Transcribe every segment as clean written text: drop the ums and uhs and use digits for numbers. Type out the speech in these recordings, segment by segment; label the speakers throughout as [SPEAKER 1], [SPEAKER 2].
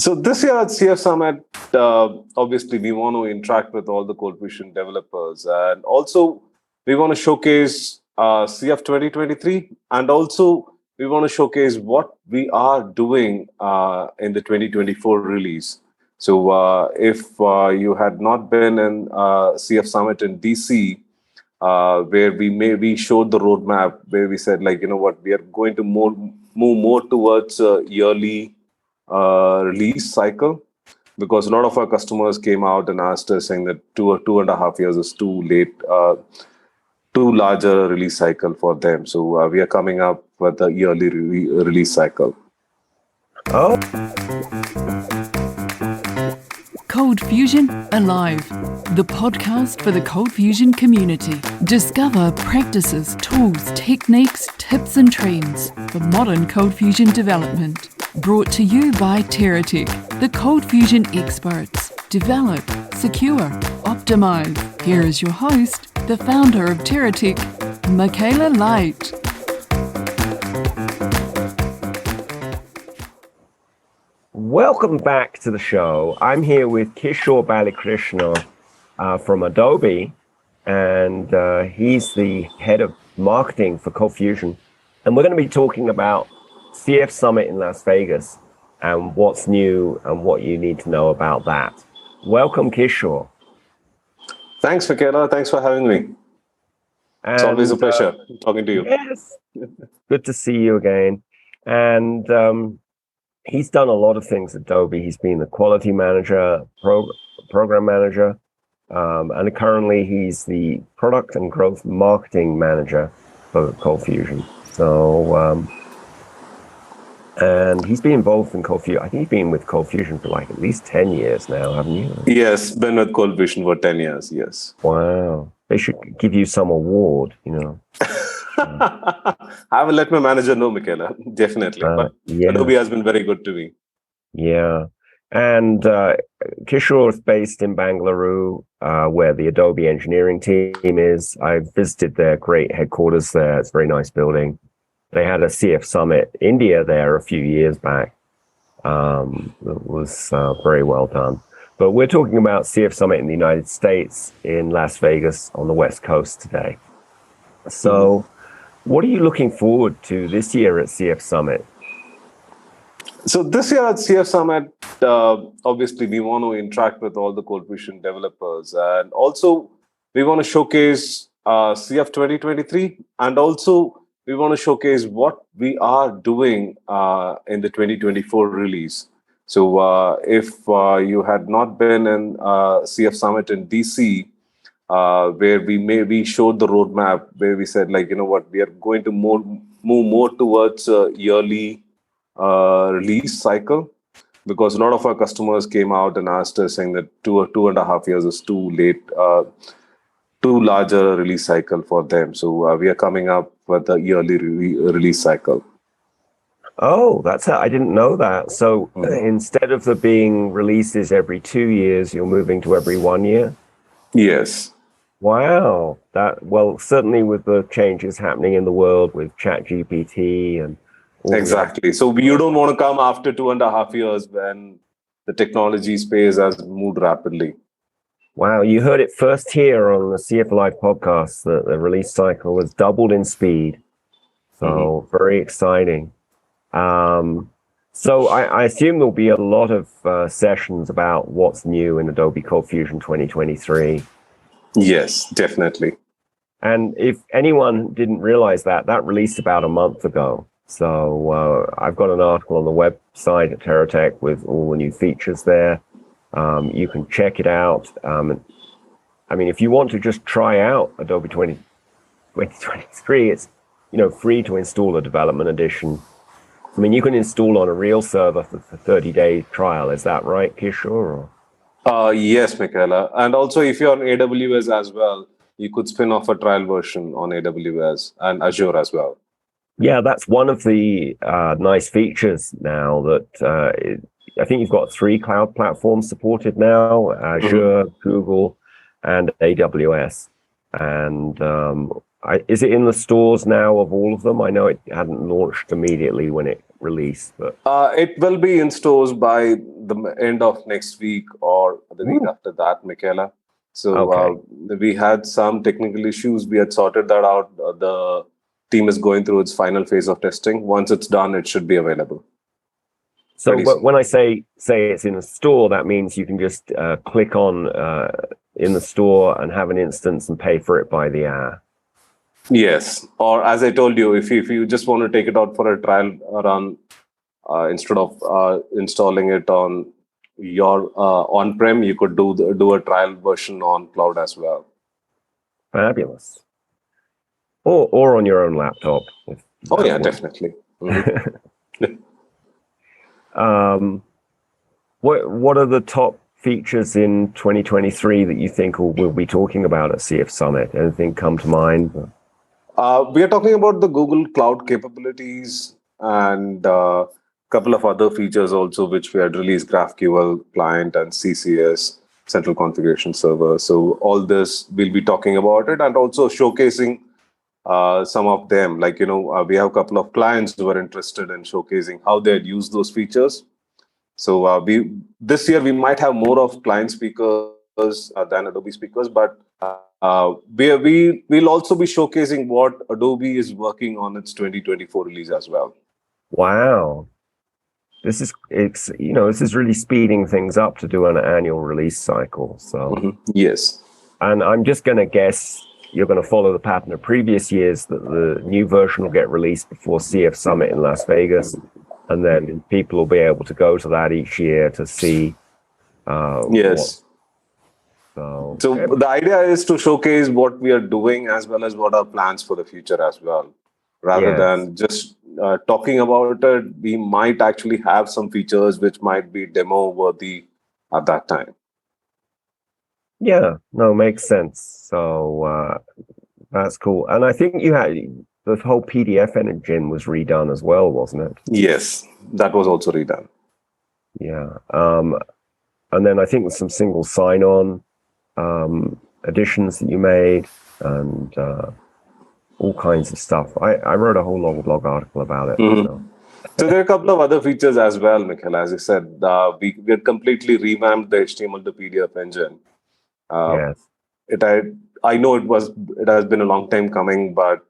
[SPEAKER 1] So this year at CF Summit, obviously we want to interact with all the ColdFusion developers, and also we want to showcase CF 2023, and also we want to showcase what we are doing in the 2024 release. So if you had not been in CF Summit in DC, where we showed the roadmap, where we said, like, you know what, we are going to move more towards a yearly release cycle, because a lot of our customers came out and asked us, saying that 2.5 years is too late, too large a release cycle for them. So we are coming up with a yearly release cycle.
[SPEAKER 2] Oh. ColdFusion Alive, the podcast for the ColdFusion community. Discover practices, tools, techniques, tips and trends for modern ColdFusion development. Brought to you by TerraTech, the ColdFusion experts. Develop, secure, optimize. Here is your host, the founder of TerraTech, Michaela Light.
[SPEAKER 3] Welcome back to the show. I'm here with Kishore Balakrishnan from Adobe, and he's the head of marketing for ColdFusion. And we're going to be talking about CF Summit in Las Vegas and what's new and what you need to know about that. Welcome, Kishore.
[SPEAKER 1] Thanks, Michaela. Thanks for having me. It's always a pleasure talking to you.
[SPEAKER 3] Yes. Good to see you again. And he's done a lot of things at Adobe. He's been the quality manager, program manager, and currently he's the product and growth marketing manager for ColdFusion. So, and he's been involved in ColdFusion. I think he's been with ColdFusion for like at least 10 years now, haven't you?
[SPEAKER 1] Yes, been with ColdFusion for 10 years, yes.
[SPEAKER 3] Wow. They should give you some award, you know.
[SPEAKER 1] I will let my manager know, Michaela, definitely. But yeah. Adobe has been very good to me.
[SPEAKER 3] Yeah. And Kishore is based in Bangalore, where the Adobe engineering team is. I visited their great headquarters there. It's a very nice building. They had a CF Summit India there a few years back. It was very well done. But we're talking about CF Summit in the United States in Las Vegas on the West Coast today. So what are you looking forward to this year at CF Summit?
[SPEAKER 1] So this year at CF Summit, obviously we want to interact with all the ColdFusion developers, and also we want to showcase CF 2023, and also we want to showcase what we are doing in the 2024 release. So if you had not been in CF Summit in DC, where we showed the roadmap, where we said, like, you know what, we are going to move more towards a yearly release cycle, because a lot of our customers came out and asked us, saying that 2.5 years is too late, too large a release cycle for them. So we are coming up with a yearly release cycle.
[SPEAKER 3] Oh, I didn't know that. So instead of there being releases every 2 years, you're moving to every 1 year?
[SPEAKER 1] Yes.
[SPEAKER 3] Wow. Well, certainly with the changes happening in the world with ChatGPT and
[SPEAKER 1] exactly. So you don't want to come after 2.5 years when the technology space has moved rapidly.
[SPEAKER 3] Wow, you heard it first here on the CF Alive podcast that the release cycle was doubled in speed. So very exciting. So I assume there'll be a lot of sessions about what's new in Adobe ColdFusion 2023.
[SPEAKER 1] Yes, definitely.
[SPEAKER 3] And if anyone didn't realize that released about a month ago. So I've got an article on the website at TerraTech with all the new features there. You can check it out. I mean, if you want to just try out Adobe 2023, it's free to install a development edition. I mean, you can install on a real server for the 30-day trial. Is that right, Kishore?
[SPEAKER 1] Yes, Michaela. And also, if you're on AWS as well, you could spin off a trial version on AWS and Azure as well.
[SPEAKER 3] Yeah, that's one of the nice features now that I think you've got 3 cloud platforms supported now, Azure, Google, and AWS. And is it in the stores now of all of them? I know it hadn't launched immediately when it release? But
[SPEAKER 1] It will be in stores by the end of next week or the week after that, Michaela. So we had some technical issues. We had sorted that out. The team is going through its final phase of testing. Once it's done, it should be available.
[SPEAKER 3] So when I say it's in a store, that means you can just click on in the store and have an instance and pay for it by the hour.
[SPEAKER 1] Yes. Or as I told you, if you just want to take it out for a trial run, instead of installing it on your on-prem, you could do a trial version on cloud as well.
[SPEAKER 3] Fabulous. Or on your own laptop.
[SPEAKER 1] Oh yeah, definitely. Mm-hmm.
[SPEAKER 3] What are the top features in 2023 that you think we'll be talking about at CF Summit? Anything come to mind?
[SPEAKER 1] We are talking about the Google Cloud capabilities and a couple of other features also, which we had released: GraphQL client and CCS, central configuration server. So all this, we'll be talking about it and also showcasing some of them. Like, we have a couple of clients who are interested in showcasing how they'd use those features. So this year we might have more of client speakers than Adobe speakers, but we'll also be showcasing what Adobe is working on its 2024 release as well.
[SPEAKER 3] Wow. This is really speeding things up to do an annual release cycle. So
[SPEAKER 1] yes.
[SPEAKER 3] And I'm just going to guess you're going to follow the pattern of previous years, that the new version will get released before CF Summit in Las Vegas, and then people will be able to go to that each year to see.
[SPEAKER 1] Yes. So the idea is to showcase what we are doing as well as what our plans for the future as well. Rather than just talking about it, we might actually have some features which might be demo worthy at that time.
[SPEAKER 3] Yeah, no, makes sense. So that's cool. And I think you had the whole PDF engine was redone as well, wasn't it?
[SPEAKER 1] Yes, that was also redone.
[SPEAKER 3] Yeah. And then I think with some single sign-on additions that you made and all kinds of stuff. I wrote a whole long blog article about it.
[SPEAKER 1] Mm-hmm. So there are a couple of other features as well, Michaela. As you said, we had completely revamped the HTML to PDF engine.
[SPEAKER 3] Yes.
[SPEAKER 1] I know it has been a long time coming, but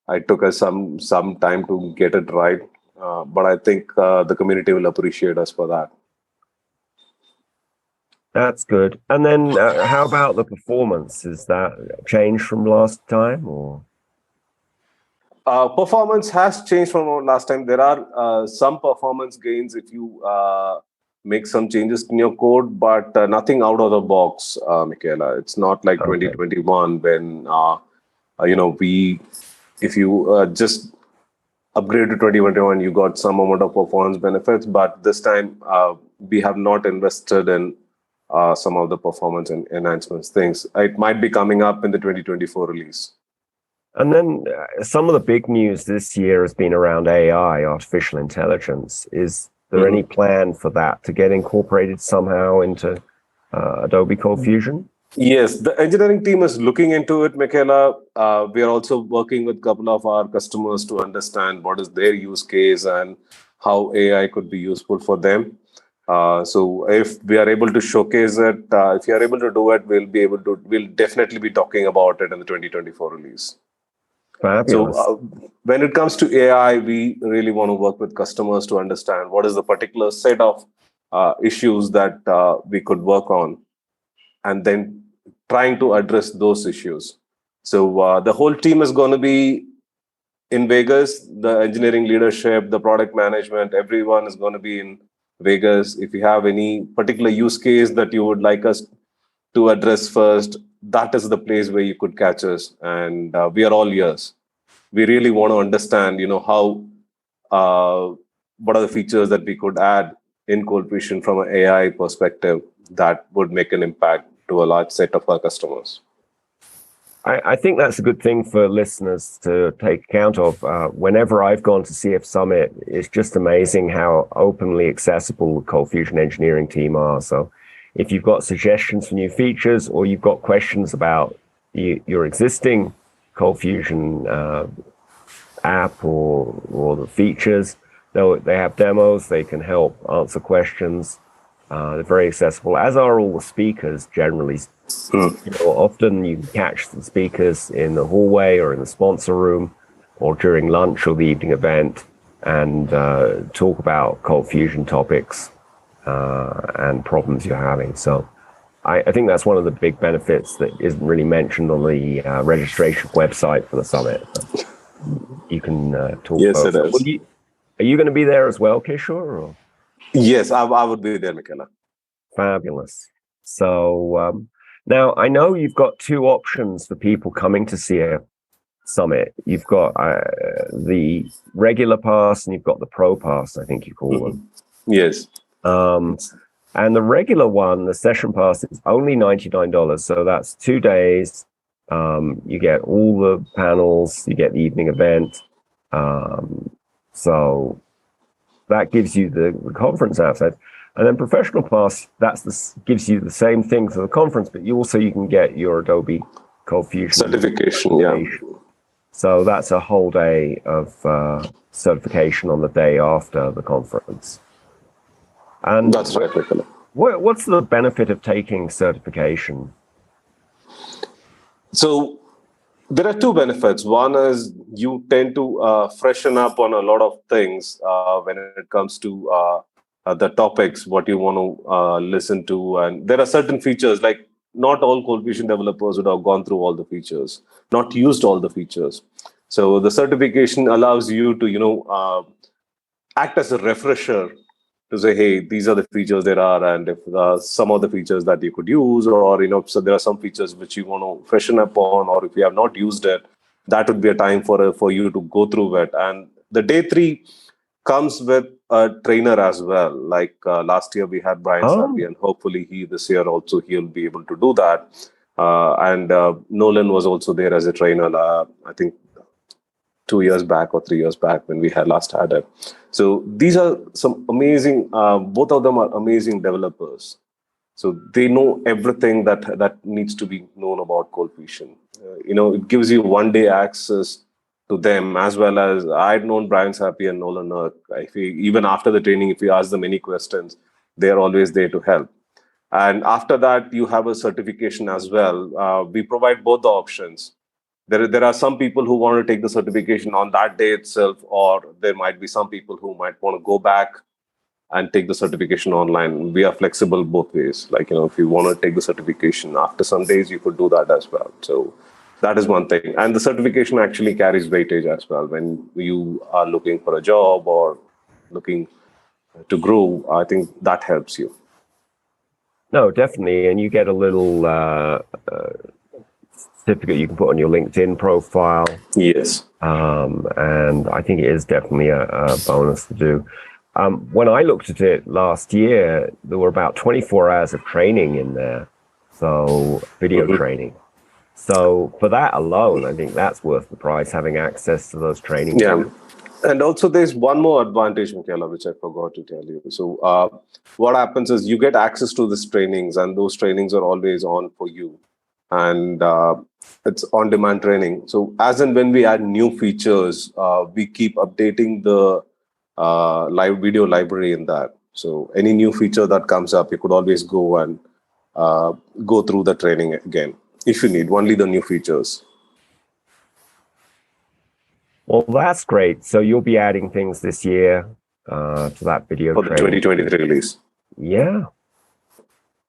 [SPEAKER 1] it took us some time to get it right. But I think the community will appreciate us for that.
[SPEAKER 3] That's good. And then how about the performance? Is that changed from last time, or?
[SPEAKER 1] Performance has changed from last time. There are some performance gains if you make some changes in your code, but nothing out of the box, Michaela. It's not like 2021 when if you just upgrade to 2021, you got some amount of performance benefits. But this time, we have not invested in some of the performance and enhancements things. It might be coming up in the 2024 release.
[SPEAKER 3] And then some of the big news this year has been around AI, artificial intelligence. Is there any plan for that to get incorporated somehow into Adobe ColdFusion?
[SPEAKER 1] Yes, the engineering team is looking into it, Michaela. We are also working with a couple of our customers to understand what is their use case and how AI could be useful for them. So if we are able to showcase it, if you are able to do it, we'll definitely be talking about it in the 2024 release.
[SPEAKER 3] Fabulous.
[SPEAKER 1] So when it comes to AI, we really want to work with customers to understand what is the particular set of issues that we could work on, and then trying to address those issues. So the whole team is going to be in Vegas. The engineering leadership, the product management, everyone is going to be in Vegas. If you have any particular use case that you would like us to address first, that is the place where you could catch us. And we are all ears. We really want to understand, how, what are the features that we could add in ColdFusion from an AI perspective that would make an impact to a large set of our customers.
[SPEAKER 3] I think that's a good thing for listeners to take account of. Whenever I've gone to CF Summit, it's just amazing how openly accessible the ColdFusion engineering team are. So if you've got suggestions for new features, or you've got questions about your existing ColdFusion app or the features, They have demos. They can help answer questions. They're very accessible, as are all the speakers generally. Often you can catch the speakers in the hallway or in the sponsor room or during lunch or the evening event and talk about ColdFusion topics and problems you're having. So I think that's one of the big benefits that isn't really mentioned on the registration website for the summit. You can talk
[SPEAKER 1] Yes,
[SPEAKER 3] about
[SPEAKER 1] it is.
[SPEAKER 3] Are you going to be there as well, Kishore? Or?
[SPEAKER 1] Yes, I would be there, Michaela.
[SPEAKER 3] Fabulous. So now I know you've got two options for people coming to CF Summit. You've got the regular pass and you've got the pro pass, I think you call them.
[SPEAKER 1] Yes.
[SPEAKER 3] And the regular one, the session pass, is only $99. So that's 2 days. You get all the panels, you get the evening event. So that gives you the conference access. And then professional pass, gives you the same thing for the conference, but you can get your Adobe ColdFusion
[SPEAKER 1] certification. Yeah.
[SPEAKER 3] So that's a whole day of certification on the day after the conference. And
[SPEAKER 1] that's right, Michaela.
[SPEAKER 3] What's the benefit of taking certification?
[SPEAKER 1] So there are two benefits. One is you tend to freshen up on a lot of things when it comes to the topics, what you want to listen to. And there are certain features, like not all ColdFusion developers would have gone through all the features, not used all the features. So the certification allows you to, act as a refresher to say, hey, these are the features there are, and if some of the features that you could use, or so there are some features which you want to freshen up on, or if you have not used it, that would be a time for you to go through it. And the day 3 comes with a trainer as well. Like last year we had Brian Sapi, and hopefully this year also he'll be able to do that. And Nolan was also there as a trainer. I think 2 years back or 3 years back when we last had it. So these are some amazing, both of them are amazing developers. So they know everything that needs to be known about ColdFusion. It gives you 1 day access to them, as well as I'd known Brian Sapi and Nolan Erk. Even after the training, if you ask them any questions, they're always there to help. And after that, you have a certification as well. We provide both the options. There are some people who want to take the certification on that day itself, or there might be some people who might want to go back and take the certification online. We are flexible both ways. Like, if you want to take the certification after some days, you could do that as well. So that is one thing. And the certification actually carries weightage as well. When you are looking for a job or looking to grow, I think that helps you.
[SPEAKER 3] No, definitely. And you get a little certificate you can put on your LinkedIn profile.
[SPEAKER 1] Yes.
[SPEAKER 3] And I think it is definitely a bonus to do. When I looked at it last year, there were about 24 hours of training in there. So video training. So for that alone, I think that's worth the price, having access to those training.
[SPEAKER 1] Yeah. And also there's one more advantage, Michaela, which I forgot to tell you. So what happens is you get access to these trainings, and those trainings are always on for you. And it's on-demand training. So as and when we add new features, we keep updating the live video library in that. So any new feature that comes up, you could always go and go through the training again if you need only the new features.
[SPEAKER 3] Well, that's great. So you'll be adding things this year to that video
[SPEAKER 1] for the 2023 release.
[SPEAKER 3] Yeah,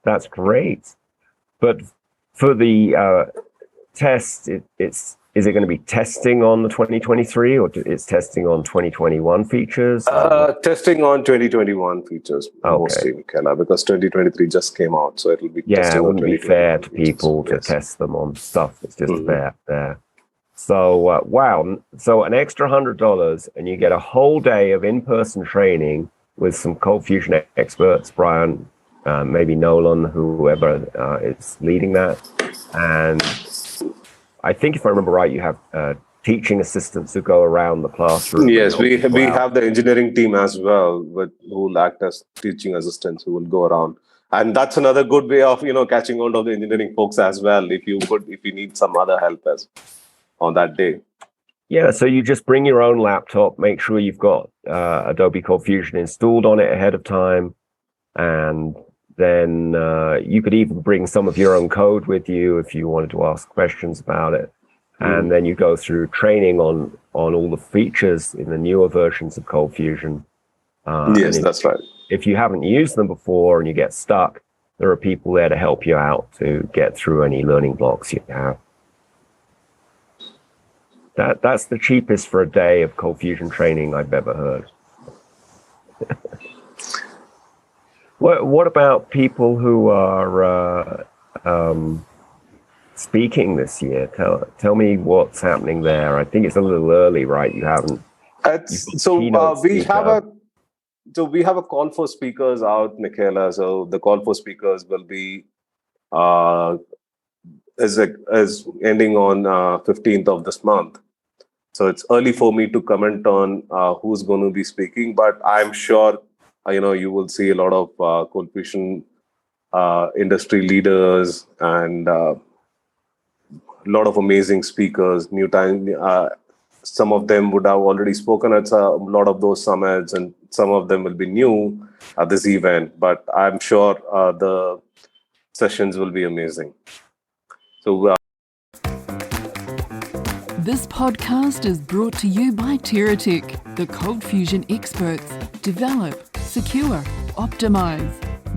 [SPEAKER 3] that's great. But for the test, is it going to be testing on the 2023, or it's testing on 2021 features?
[SPEAKER 1] Testing on 2021 features mostly, Michaela, because 2023 just came out, so it'll be testing.
[SPEAKER 3] It wouldn't be fair to people to test them on stuff that's just there. So wow, so an extra $100, and you get a whole day of in-person training with some ColdFusion experts, Brian, maybe Nolan, whoever is leading that, and I think if I remember right, you have teaching assistants who go around the classroom.
[SPEAKER 1] Yes, we have the engineering team as well, who will act as teaching assistants who will go around. And that's another good way of catching hold of the engineering folks as well. If you need some other help on that day.
[SPEAKER 3] Yeah, so you just bring your own laptop, make sure you've got Adobe ColdFusion installed on it ahead of time, and then you could even bring some of your own code with you if you wanted to ask questions about it. And then you go through training on all the features in the newer versions of ColdFusion.
[SPEAKER 1] Yes, that's right.
[SPEAKER 3] If you haven't used them before and you get stuck, there are people there to help you out to get through any learning blocks you have. That's the cheapest for a day of ColdFusion training I've ever heard. What about people who are speaking this year? Tell me what's happening there. I think it's a little early, right? You haven't.
[SPEAKER 1] We have a call for speakers out, Michaela. So the call for speakers will be is ending on 15th of this month. So it's early for me to comment on who's going to be speaking, but I'm sure you will see a lot of ColdFusion industry leaders and a lot of amazing speakers. Some of them would have already spoken at a lot of those summits, and some of them will be new at this event. But I'm sure the sessions will be amazing. So.
[SPEAKER 2] This podcast is brought to you by TerraTech, the ColdFusion experts. Develop, secure, optimize.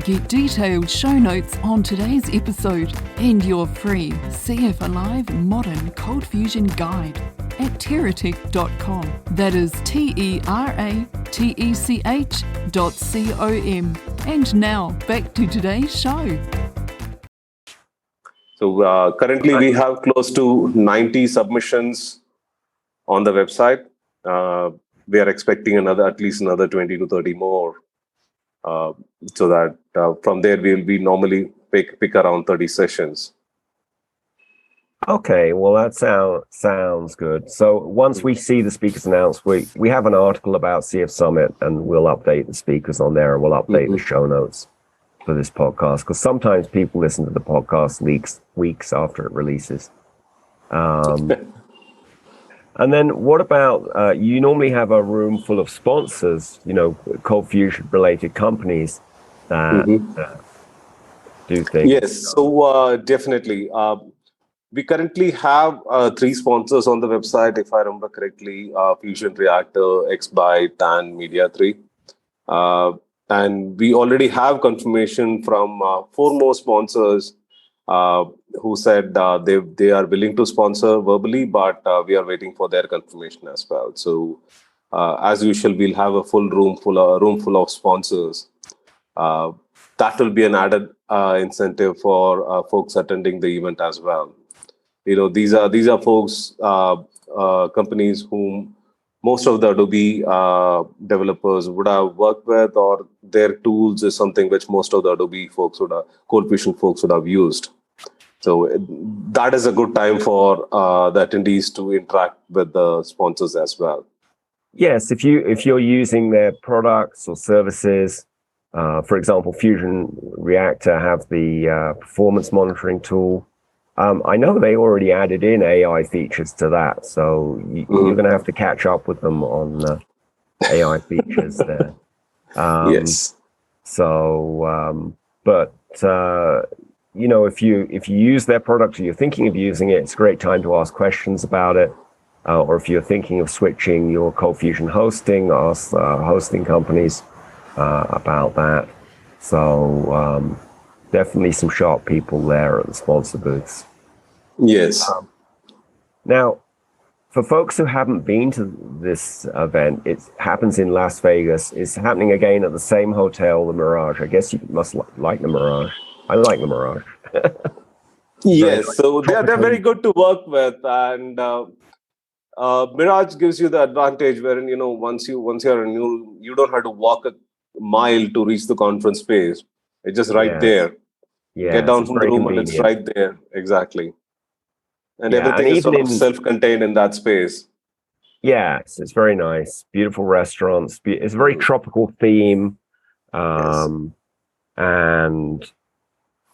[SPEAKER 2] Get detailed show notes on today's episode and your free CF Alive Modern ColdFusion Guide at terratech.com. That is TERATECH.com. And now back to today's show.
[SPEAKER 1] So currently we have close to 90 submissions on the website. We are expecting at least another 20 to 30 more. So that from there we'll be normally pick around 30 sessions.
[SPEAKER 3] Okay, well that sounds good. So once we see the speakers announced, we have an article about CF Summit, and we'll update the speakers on there, and we'll update the show notes for this podcast, because sometimes people listen to the podcast weeks after it releases. And then what about, you normally have a room full of sponsors, ColdFusion related companies that do things.
[SPEAKER 1] Yes, so definitely. We currently have 3 sponsors on the website, if I remember correctly, Fusion Reactor, XByte, and Media 3. And we already have confirmation from 4 more sponsors who said they are willing to sponsor verbally, but we are waiting for their confirmation as well. So as usual, we'll have a room full of sponsors. That will be an added incentive for folks attending the event as well. These are folks, companies whom most of the Adobe developers would have worked with, or their tools is something which most of the Adobe ColdFusion folks would have used. So that is a good time for the attendees to interact with the sponsors as well.
[SPEAKER 3] Yes, if you're using their products or services, for example, Fusion Reactor have the performance monitoring tool. I know they already added in AI features to that, so you're going to have to catch up with them on AI features there.
[SPEAKER 1] Yes.
[SPEAKER 3] So, but if you use their product or you're thinking of using it, it's a great time to ask questions about it. Or if you're thinking of switching your ColdFusion hosting, ask hosting companies about that. So definitely some sharp people there at the sponsor booths.
[SPEAKER 1] Yes.
[SPEAKER 3] Now, for folks who haven't been to this event, it happens in Las Vegas. It's happening again at the same hotel, the Mirage. I guess you must like the Mirage. I like the Mirage.
[SPEAKER 1] Yes, so they're very good to work with, and Mirage gives you the advantage wherein once you're new, you don't have to walk a mile to reach the conference space. It's just right there.
[SPEAKER 3] Yeah,
[SPEAKER 1] get down from the room and it's right there. Exactly. And everything is sort of self-contained in that space.
[SPEAKER 3] Yes, it's very nice. Beautiful restaurants. It's a very tropical theme. And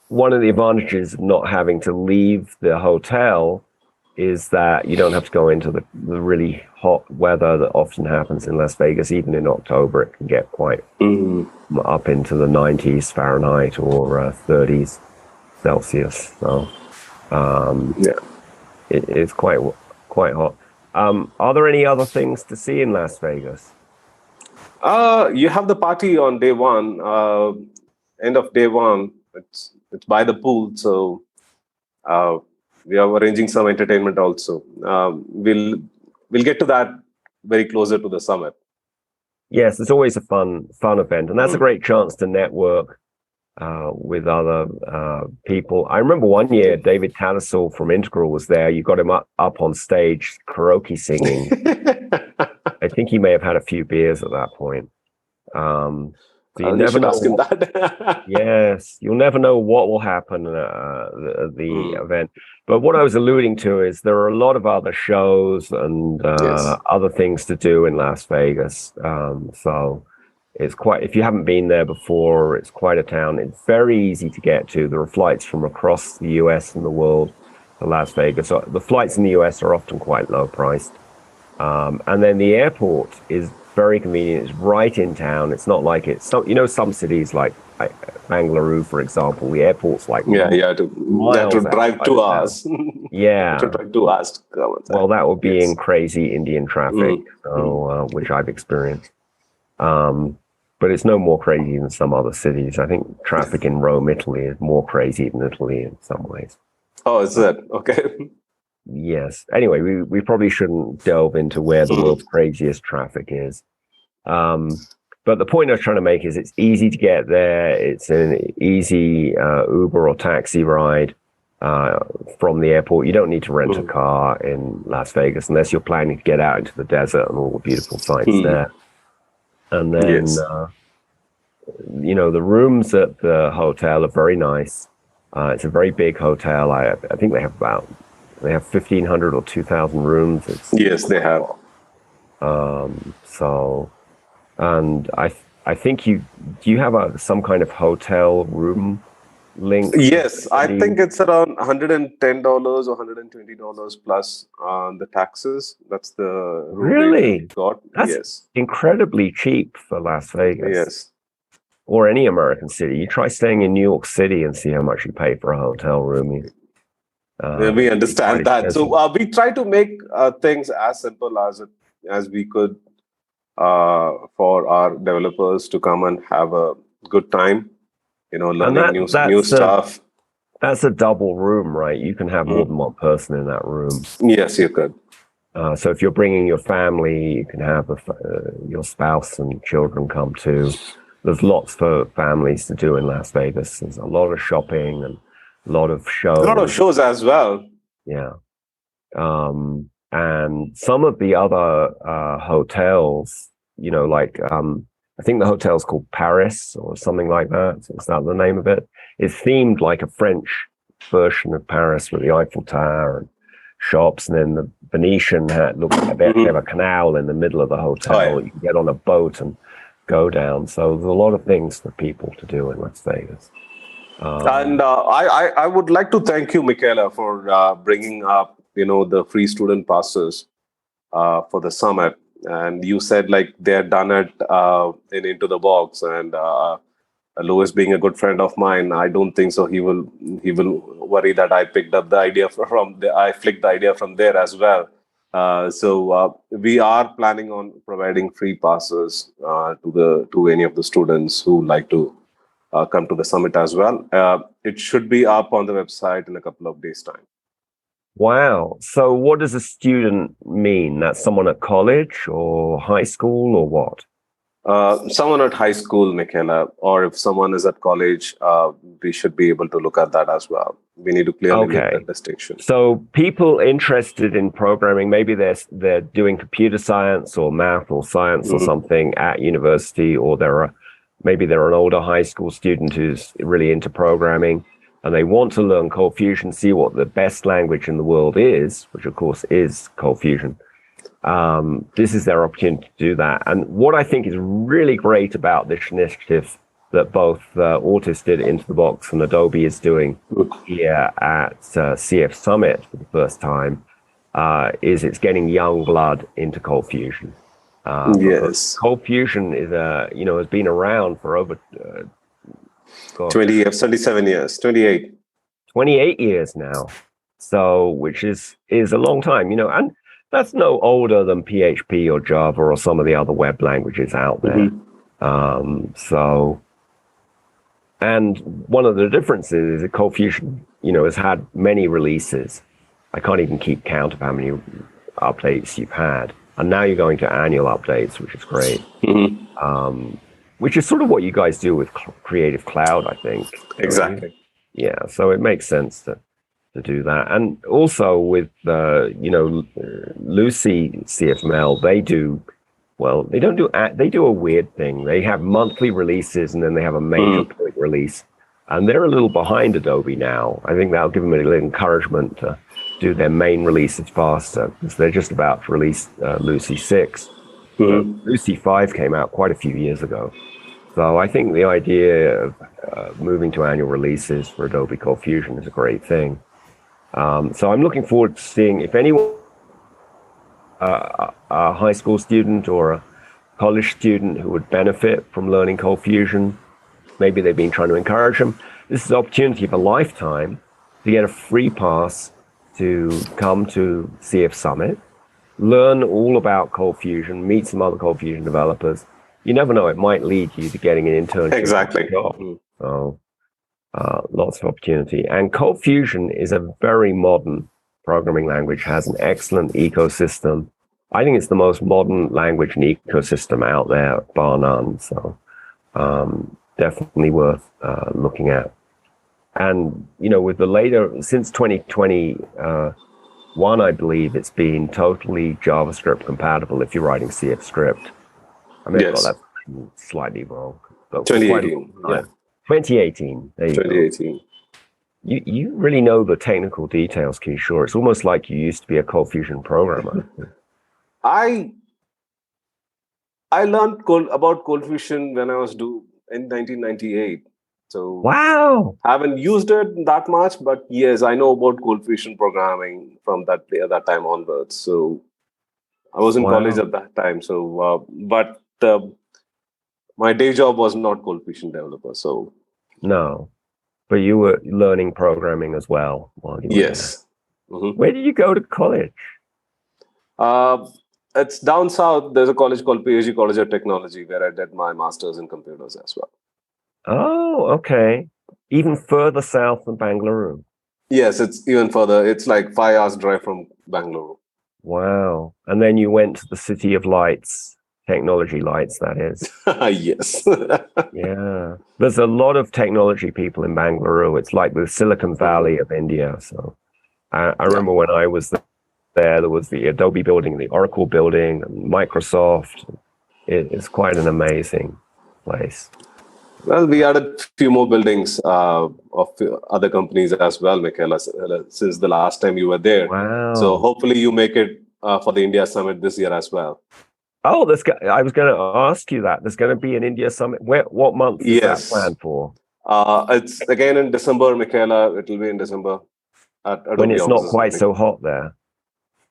[SPEAKER 3] one of the advantages of not having to leave the hotel is that you don't have to go into the really hot weather that often happens in Las Vegas. Even in October, it can get quite up into the 90s Fahrenheit or 30s Celsius. So it's quite hot. Are there any other things to see in Las Vegas?
[SPEAKER 1] You have the party on day one, end of day one. It's by the pool, so we are arranging some entertainment also. We'll get to that very closer to the summit.
[SPEAKER 3] Yes, it's always a fun event, and that's a great chance to network with other people. I remember one year David Tattersall from Integral was there. You got him up on stage karaoke singing. I think he may have had a few beers at that point. So you never know. Ask him that. Yes, you'll never know what will happen at the event. But what I was alluding to is there are a lot of other shows and other things to do in Las Vegas. So it's quite, if you haven't been there before, it's quite a town. It's very easy to get to. There are flights from across the US and the world to Las Vegas. So the flights in the US are often quite low priced. And then the airport is very convenient. It's right in town. It's not like it's some cities like Bangalore, for example, the airport's like
[SPEAKER 1] you have to drive 2 hours.
[SPEAKER 3] Yeah,
[SPEAKER 1] to drive 2 hours to come.
[SPEAKER 3] Well, that would be in crazy Indian traffic, which I've experienced. But it's no more crazy than some other cities. I think traffic in Rome, Italy, is more crazy than Italy in some ways.
[SPEAKER 1] Oh, is it? Okay.
[SPEAKER 3] Yes. Anyway, we probably shouldn't delve into where the world's craziest traffic is. But the point I was trying to make is it's easy to get there. It's an easy Uber or taxi ride from the airport. You don't need to rent a car in Las Vegas unless you're planning to get out into the desert and all the beautiful sights there. And then, the rooms at the hotel are very nice. It's a very big hotel. I think they have 1,500 or 2,000 rooms.
[SPEAKER 1] Yes, they have.
[SPEAKER 3] And I think do you have some kind of hotel room link?
[SPEAKER 1] Yes, I think it's around $110 or $120 plus the taxes. That's the room
[SPEAKER 3] really
[SPEAKER 1] we got.
[SPEAKER 3] That's incredibly cheap for Las Vegas.
[SPEAKER 1] Yes,
[SPEAKER 3] or any American city. You try staying in New York City and see how much you pay for a hotel room.
[SPEAKER 1] We understand that. So we try to make things as simple as we could for our developers to come and have a good time, learning new stuff.
[SPEAKER 3] That's a double room, right? You can have more than one person in that room.
[SPEAKER 1] Yes, you could.
[SPEAKER 3] So if you're bringing your family, you can have your spouse and children come too. There's lots for families to do in Las Vegas. There's a lot of shopping and a lot of shows. A
[SPEAKER 1] lot of shows as well.
[SPEAKER 3] Yeah. And some of the other hotels, I think the hotel's called Paris or something like that. Is that the name of it? It's themed like a French version of Paris with the Eiffel Tower and shops. And then the Venetian looks like they have a canal in the middle of the hotel. Oh, yeah. You can get on a boat and go down. So there's a lot of things for people to do in Las Vegas.
[SPEAKER 1] And I would like to thank you, Michaela, for bringing up, the free student passes for the summit. And you said they're done it in Into the Box. And Louis, being a good friend of mine, I don't think so. He will worry that I picked up the idea I flicked the idea from there as well. So we are planning on providing free passes to any of the students who like to come to the summit as well. It should be up on the website in a couple of days' time.
[SPEAKER 3] Wow. So what does a student mean? That's someone at college or high school or what?
[SPEAKER 1] Someone at high school, Michaela, or if someone is at college, we should be able to look at that as well. We need to clearly make that distinction.
[SPEAKER 3] So people interested in programming, maybe they're doing computer science or math or science or something at university, or maybe they're an older high school student who's really into programming, and they want to learn ColdFusion, see what the best language in the world is, which of course is ColdFusion. This is their opportunity to do that. And what I think is really great about this initiative that both Autis did Into the Box and Adobe is doing here at CF Summit for the first time is it's getting young blood into ColdFusion.
[SPEAKER 1] Yes.
[SPEAKER 3] ColdFusion is has been around for over
[SPEAKER 1] 20 years, 27 years, 28.
[SPEAKER 3] 28 years now. So, which is a long time, and that's no older than PHP or Java or some of the other web languages out there. And one of the differences is that ColdFusion, has had many releases. I can't even keep count of how many updates you've had. And now you're going to annual updates, which is great. Which is sort of what you guys do with Creative Cloud, I think.
[SPEAKER 1] Exactly.
[SPEAKER 3] Yeah, so it makes sense to do that. And also with, Lucy CFML, they do a weird thing. They have monthly releases and then they have a major point release. And they're a little behind Adobe now. I think that'll give them a little encouragement to do their main releases faster because they're just about to release Lucy 6. Lucy 5 came out quite a few years ago. So I think the idea of moving to annual releases for Adobe ColdFusion is a great thing. So I'm looking forward to seeing if anyone, a high school student or a college student who would benefit from learning ColdFusion, maybe they've been trying to encourage them. This is an opportunity of a lifetime to get a free pass to come to CF Summit, learn all about ColdFusion, meet some other ColdFusion developers. You never know, it might lead you to getting an internship.
[SPEAKER 1] Exactly.
[SPEAKER 3] So, lots of opportunity. And ColdFusion is a very modern programming language, has an excellent ecosystem. I think it's the most modern language and ecosystem out there, bar none. So definitely worth looking at. And, with the later, since 2021, I believe it's been totally JavaScript compatible if you're writing CF script. I mean,
[SPEAKER 1] yes.
[SPEAKER 3] That's slightly wrong. But
[SPEAKER 1] 2018.
[SPEAKER 3] 2018. There you
[SPEAKER 1] 2018.
[SPEAKER 3] go. You really know the technical details, Kishore. It's almost like you used to be a ColdFusion programmer.
[SPEAKER 1] I learned about ColdFusion when I was in 1998. So
[SPEAKER 3] wow,
[SPEAKER 1] I haven't used it that much, but yes, I know about ColdFusion programming from that time onwards. So I was in college at that time. So, but my day job was not ColdFusion developer. So
[SPEAKER 3] no, but you were learning programming as well while you were
[SPEAKER 1] yes.
[SPEAKER 3] there. Where did you go to college?
[SPEAKER 1] It's down south. There's a college called PSG College of Technology where I did my master's in computers as well.
[SPEAKER 3] Oh, okay. Even further south than Bangalore.
[SPEAKER 1] Yes, it's even further. It's like 5 hours drive from Bangalore.
[SPEAKER 3] Wow. And then you went to the City of Lights, Technology Lights, that is.
[SPEAKER 1] Yes.
[SPEAKER 3] Yeah. There's a lot of technology people in Bangalore. It's like the Silicon Valley of India. So I remember when I was there was the Adobe building, the Oracle building, and Microsoft. It's quite an amazing place.
[SPEAKER 1] Well, we added a few more buildings of other companies as well, Michaela, since the last time you were there.
[SPEAKER 3] Wow.
[SPEAKER 1] So hopefully you make it for the India Summit this year as well.
[SPEAKER 3] Oh, I was going to ask you that. There's going to be an India Summit. What month is that planned for?
[SPEAKER 1] It's again in December, Michaela. It will be in December.
[SPEAKER 3] When it's not quite so hot there.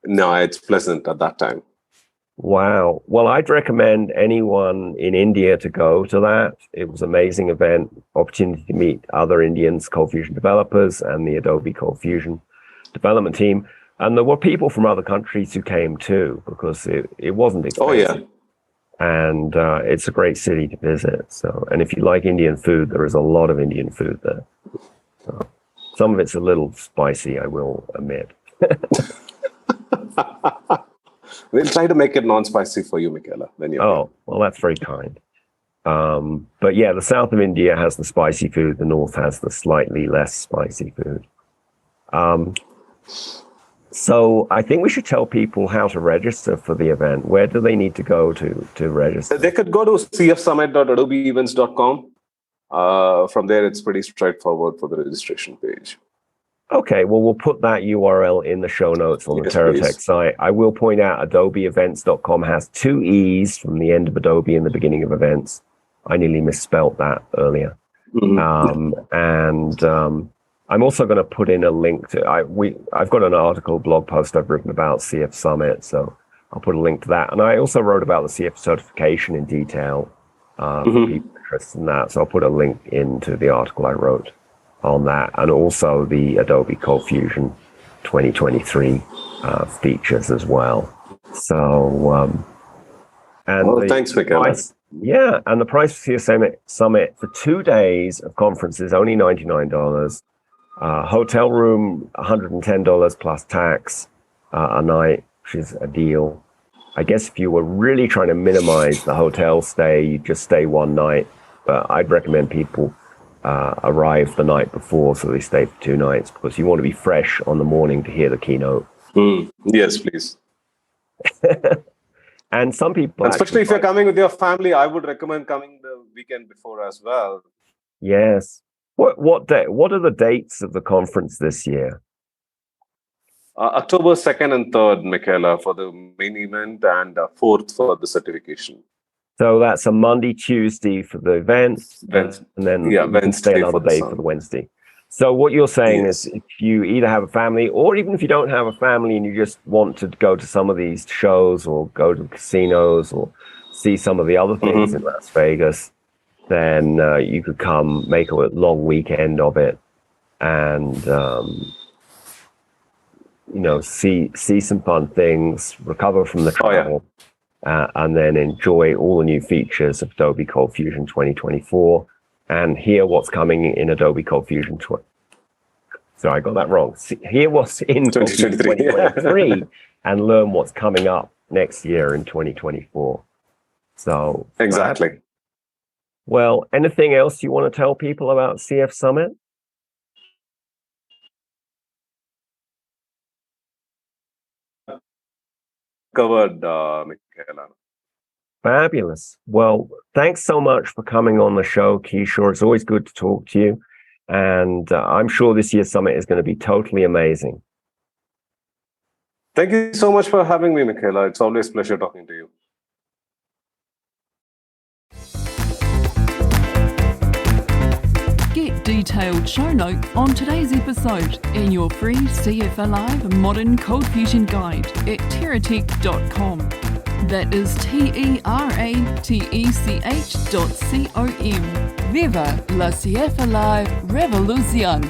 [SPEAKER 1] No, it's pleasant at that time.
[SPEAKER 3] Wow. Well, I'd recommend anyone in India to go to that. It was an amazing event, opportunity to meet other Indians, ColdFusion developers, and the Adobe ColdFusion development team. And there were people from other countries who came too, because it wasn't expensive.
[SPEAKER 1] Oh, yeah.
[SPEAKER 3] And it's a great city to visit. So, and if you like Indian food, there is a lot of Indian food there. So, some of it's a little spicy, I will admit.
[SPEAKER 1] We'll try to make it non-spicy for you, Michaela.
[SPEAKER 3] Well, that's very kind. But yeah, the south of India has the spicy food. The north has the slightly less spicy food. So I think we should tell people how to register for the event. Where do they need to go to register?
[SPEAKER 1] They could go to cfsummit.adobeevents.com. From there, it's pretty straightforward for the registration page.
[SPEAKER 3] Okay, well, we'll put that URL in the show notes on the TerraTech site. I will point out adobeevents.com has 2 E's from the end of Adobe and the beginning of events. I nearly misspelled that earlier. I'm also going to put in a link to I've got an article blog post I've written about CF Summit, so I'll put a link to that. And I also wrote about the CF certification in detail for people interested in that. So I'll put a link into the article I wrote on that, and also the Adobe ColdFusion 2023 features as well. So
[SPEAKER 1] thanks, Michaela.
[SPEAKER 3] Yeah, and the price for CF Summit for 2 days of conference is only $99. Hotel room, $110 plus tax a night, which is a deal. I guess if you were really trying to minimize the hotel stay, you just stay one night. But I'd recommend people arrive the night before, so they stay for 2 nights, because you want to be fresh on the morning to hear the keynote.
[SPEAKER 1] Yes, please.
[SPEAKER 3] And some people,
[SPEAKER 1] especially if you're coming with your family, I would recommend coming the weekend before as well.
[SPEAKER 3] Yes. What are the dates of the conference this year?
[SPEAKER 1] October 2nd and 3rd, Michaela, for the main event, and 4th for the certification.
[SPEAKER 3] So that's a Monday, Tuesday for the event, and then Wednesday, another day for the Wednesday. So what you're saying is, if you either have a family, or even if you don't have a family and you just want to go to some of these shows or go to casinos or see some of the other things in Las Vegas, then you could come, make a long weekend of it, and see some fun things, recover from the travel, and then enjoy all the new features of Adobe ColdFusion 2024, and hear what's coming in Adobe ColdFusion 20. So I got that wrong. Hear what's in 2023 and learn what's coming up next year in 2024. So
[SPEAKER 1] exactly.
[SPEAKER 3] Well, anything else you want to tell people about CF Summit?
[SPEAKER 1] Covered, Michaela.
[SPEAKER 3] Fabulous. Well, thanks so much for coming on the show, Kishore. It's always good to talk to you. And I'm sure this year's summit is going to be totally amazing.
[SPEAKER 1] Thank you so much for having me, Michaela. It's always a pleasure talking to you.
[SPEAKER 2] Get detailed show notes on today's episode in your free CF Alive Modern ColdFusion Guide at teratech.com. That is teratech.com. Viva la CF Alive Revolution!